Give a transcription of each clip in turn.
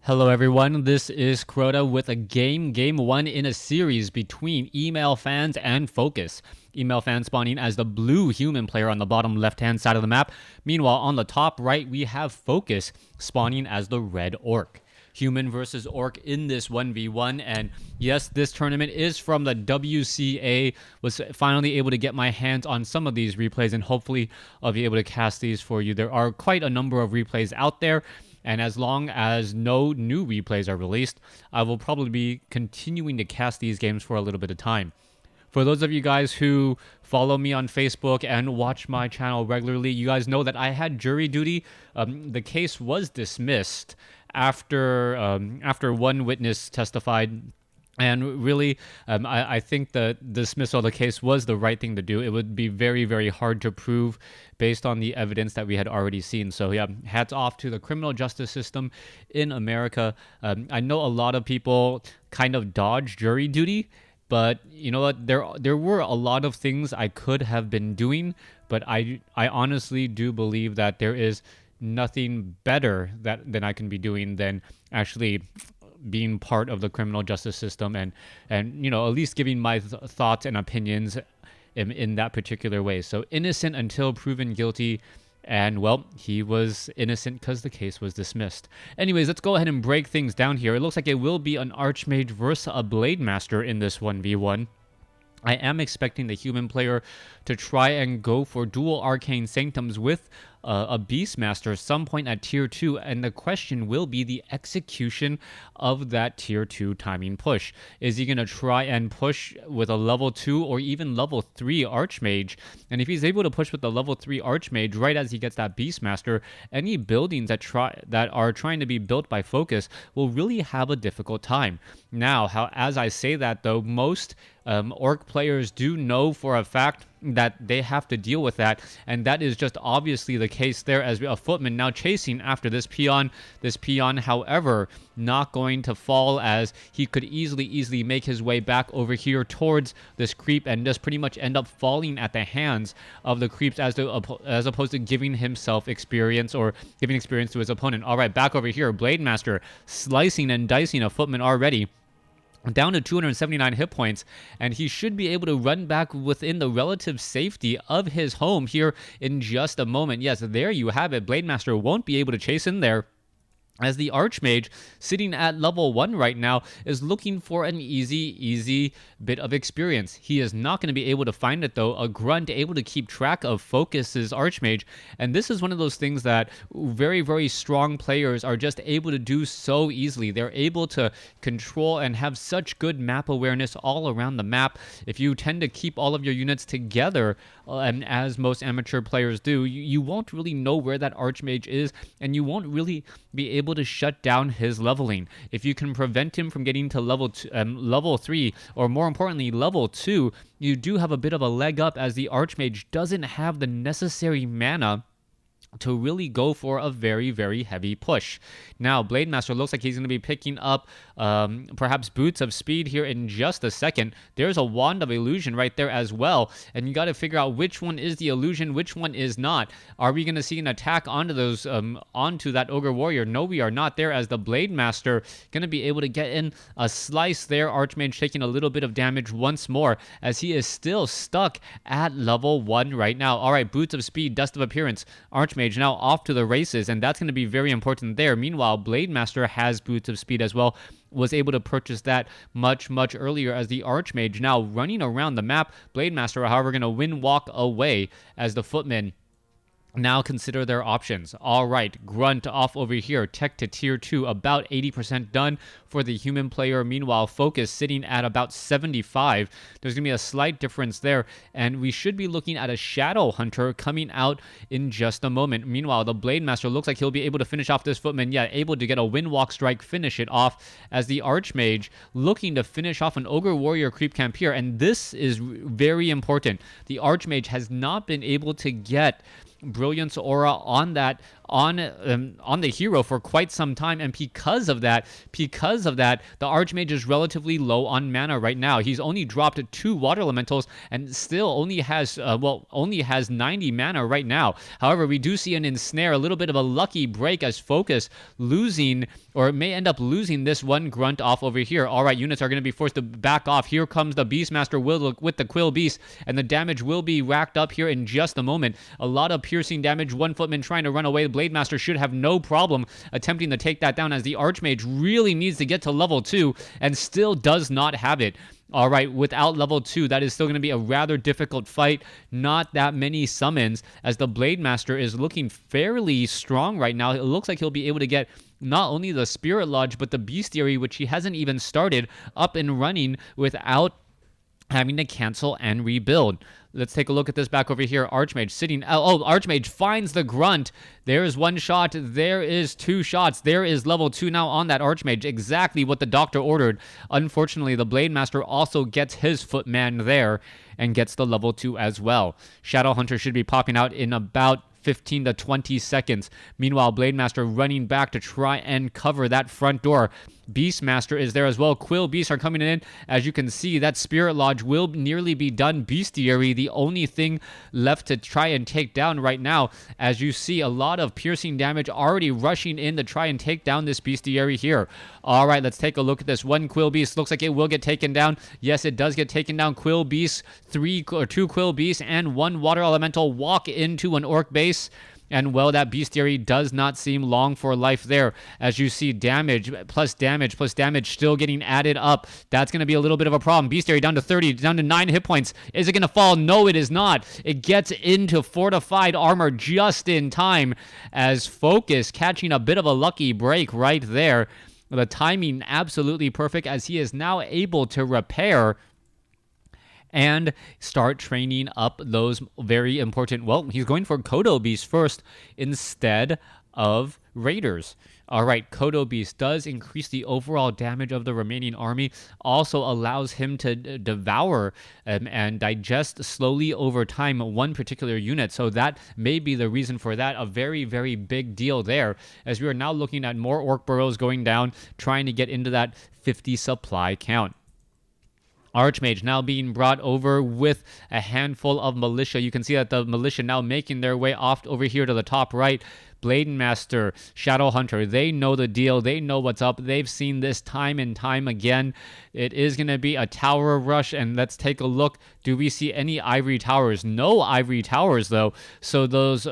Hello everyone, this is Crota with a game 1 in a series between eMaLfans and FoCuS. eMaLfans spawning as the blue human player on the bottom left-hand side of the map. Meanwhile, on the top right, we have FoCuS spawning as the red orc. Human versus orc in this 1v1, and yes, this tournament is from the WCA. Was finally able to get my hands on some of these replays, and hopefully I'll be able to cast these for you. There are quite a number of replays out there, and as long as no new replays are released, I will probably be continuing to cast these games for a little bit of time. For those of you guys who follow me on Facebook and watch my channel regularly, you guys know that I had jury duty. The case was dismissed after one witness testified. And really, I think the dismissal of the case was the right thing to do. It would be very, very hard to prove based on the evidence that we had already seen. So yeah, hats off to the criminal justice system in America. I know a lot of people kind of dodge jury duty, but you know what? There were a lot of things I could have been doing, but I honestly do believe that there is nothing better than I can be doing than actually being part of the criminal justice system and you know, at least giving my thoughts and opinions in that particular way. So innocent until proven guilty, and well, he was innocent because the case was dismissed. Anyways, let's go ahead and break things down here. It looks like it will be an Archmage versus a Blade Master in this 1v1. I am expecting the human player to try and go for dual Arcane Sanctums with a Beastmaster some point at tier 2, and the question will be the execution of that tier 2 timing push. Is he going to try and push with a level 2 or even level 3 Archmage? And if he's able to push with the level 3 Archmage right as he gets that Beastmaster, any buildings that are trying to be built by FoCuS will really have a difficult time. Now, as I say that though, most orc players do know for a fact that they have to deal with that, and that is just obviously the case there, as a footman now chasing after this peon. This peon, however, not going to fall, as he could easily make his way back over here towards this creep and just pretty much end up falling at the hands of the creeps as opposed to giving himself experience or giving experience to his opponent. All right, back over here, Blade Master slicing and dicing a footman already, down to 279 hit points, and he should be able to run back within the relative safety of his home here in just a moment. Yes, there you have it. Blade Master won't be able to chase in there, as the Archmage, sitting at level 1 right now, is looking for an easy bit of experience. He is not going to be able to find it though. A Grunt able to keep track of FoCuS's Archmage, and this is one of those things that very strong players are just able to do so easily. They're able to control and have such good map awareness all around the map. If you tend to keep all of your units together, and as most amateur players do, you won't really know where that Archmage is, and you won't really be able to shut down his leveling. If you can prevent him from getting to level 3, or more importantly level 2, you do have a bit of a leg up, as the Archmage doesn't have the necessary mana to really go for a very heavy push. Now, Blade Master looks like he's going to be picking up perhaps Boots of Speed here in just a second. There's a Wand of Illusion right there as well, and you got to figure out which one is the illusion, which one is not. Are we going to see an attack onto those onto that Ogre Warrior? No, we are not there, as the Blade Master going to be able to get in a slice there. Archmage taking a little bit of damage once more, as he is still stuck at level 1 right now. All right, Boots of Speed, Dust of Appearance. Archmage now off to the races, and that's going to be very important there. Meanwhile, Blade Master has Boots of Speed as well, was able to purchase that much earlier, as the Archmage now running around the map. Blade Master, however, going to win walk away, as the footmen now consider their options. All right, Grunt off over here, tech to tier 2, about 80% done for the human player. Meanwhile, FoCuS sitting at about 75. There's going to be a slight difference there, and we should be looking at a Shadow Hunter coming out in just a moment. Meanwhile, the Blade Master looks like he'll be able to finish off this footman. Yeah, able to get a Windwalk Strike, finish it off, as the Archmage looking to finish off an Ogre Warrior creep camp here, and this is very important. The Archmage has not been able to get Brilliance Aura on that on the hero for quite some time, and because of that, the Archmage is relatively low on mana right now. He's only dropped 2 water elementals and still only has 90 mana right now. However, we do see an ensnare, a little bit of a lucky break as FoCuS losing, or may end up losing this one grunt off over here. All right, units are going to be forced to back off. Here comes the Beastmaster with the Quill Beast, and the damage will be racked up here in just a moment. A lot of piercing damage. One footman trying to run away. The Blademaster should have no problem attempting to take that down, as the Archmage really needs to get to level 2 and still does not have it. All right, without level 2, that is still going to be a rather difficult fight. Not that many summons, as the Blademaster is looking fairly strong right now. It looks like he'll be able to get not only the Spirit Lodge, but the Bestiary, which he hasn't even started, up and running without having to cancel and rebuild. Let's take a look at this back over here. Archmage sitting. Archmage finds the grunt. There is 1 shot. There is 2 shots. There is level 2 now on that Archmage. Exactly what the doctor ordered. Unfortunately, the Blademaster also gets his footman there and gets the level 2 as well. Shadowhunter should be popping out in about 15 to 20 seconds. Meanwhile, Blademaster running back to try and cover that front door. Beastmaster is there as well. Quill Beasts are coming in. As you can see, that Spirit Lodge will nearly be done. Bestiary, the only thing left to try and take down right now. As you see, a lot of piercing damage already rushing in to try and take down this Bestiary here. All right, let's take a look at this. 1 Quill Beast. Looks like it will get taken down. Yes, it does get taken down. Quill Beasts, 2 Quill Beasts, and 1 Water Elemental walk into an Orc base. And, well, that Bestiary does not seem long for life there. As you see, damage plus damage still getting added up. That's going to be a little bit of a problem. Bestiary down to 30, down to 9 hit points. Is it going to fall? No, it is not. It gets into fortified armor just in time, as FoCuS catching a bit of a lucky break right there. The timing absolutely perfect, as he is now able to repair and start training up those very important... Well, he's going for Kodo Beast first instead of Raiders. All right, Kodo Beast does increase the overall damage of the remaining army, also allows him to devour and digest slowly over time one particular unit. So that may be the reason for that. A very, very big deal there, as we are now looking at more Orc Burrows going down, trying to get into that 50 supply count. Archmage now being brought over with a handful of militia. You can see that the militia now making their way off over here to the top right. Blademaster, Shadowhunter, they know the deal. They know what's up. They've seen this time and time again. It is going to be a tower rush, and let's take a look. Do we see any ivory towers? No ivory towers, though. So those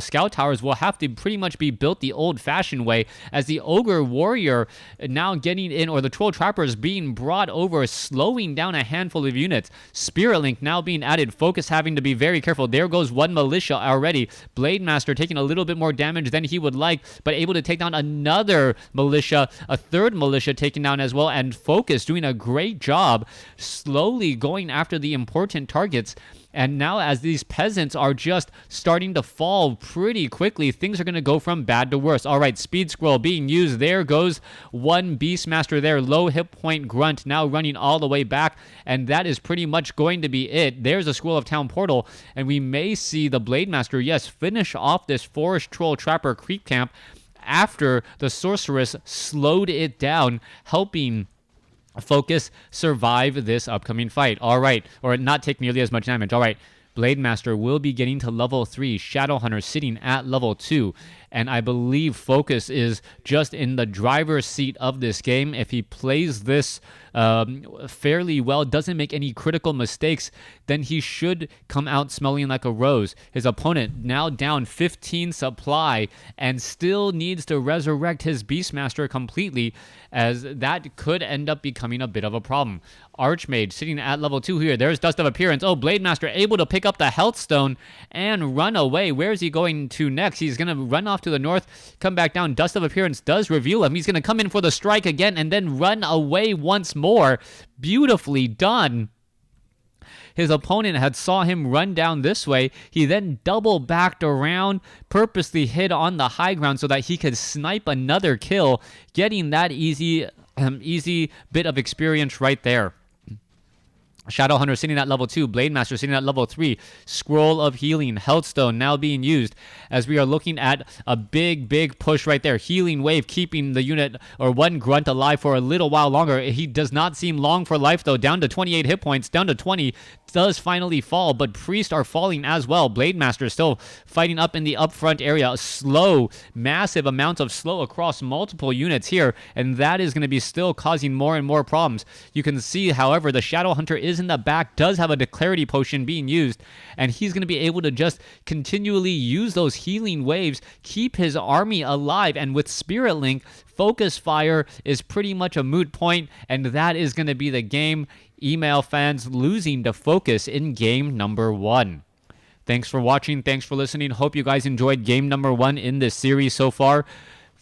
scout towers will have to pretty much be built the old-fashioned way, as the Ogre Warrior now getting in, or the Troll Trappers being brought over, slowing down a handful of units. Spirit Link now being added. FoCuS having to be very careful. There goes 1 militia already. Blademaster taking a little bit more damage than he would like, but able to take down another militia, a 3rd militia taken down as well, and FoCuS doing a great job slowly going after the important targets. And now, as these peasants are just starting to fall pretty quickly, things are going to go from bad to worse. All right, Speed Scroll being used. There goes 1 Beastmaster there. Low hit point grunt now running all the way back. And that is pretty much going to be it. There's a Scroll of Town portal. And we may see the Blademaster, yes, finish off this Forest Troll Trapper creep camp after the Sorceress slowed it down, helping FoCuS survive this upcoming fight. All right, or not take nearly as much damage. All right, Blademaster will be getting to level 3. Shadowhunter sitting at level 2. And I believe FoCuS is just in the driver's seat of this game. If he plays this fairly well, doesn't make any critical mistakes, then he should come out smelling like a rose. His opponent now down 15 supply and still needs to resurrect his Beastmaster completely, as that could end up becoming a bit of a problem. Archmage sitting at level 2 here. There's Dust of Appearance. Oh, Blademaster able to pick up the Health Stone and run away. Where is he going to next? He's going to run off to the north, come back down. Dust of Appearance does reveal him. He's going to come in for the strike again and then run away once more. Beautifully done. His opponent had saw him run down this way. He then double backed around, purposely hid on the high ground so that he could snipe another kill, getting that easy bit of experience right there. Shadowhunter sitting at level 2, Blade Master sitting at level 3, Scroll of Healing, Healthstone now being used as we are looking at a big push right there. Healing Wave keeping the unit or one grunt alive for a little while longer. He does not seem long for life though, down to 28 hit points, down to 20, does finally fall, but Priest are falling as well. Blade Master still fighting up in the upfront area. Slow, massive amounts of slow across multiple units here, and that is going to be still causing more and more problems. You can see, however, the Shadowhunter is in the back, does have a Declarity Potion being used, and he's going to be able to just continually use those healing waves, keep his army alive, and with Spirit Link, Focus Fire is pretty much a moot point, and that is going to be the game. eMaLfans losing to FoCuS in game number 1. Thanks for watching. Thanks for listening. Hope you guys enjoyed game number 1 in this series so far.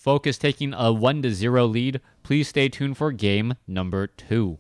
FoCuS taking a 1-0 lead. Please stay tuned for game number 2.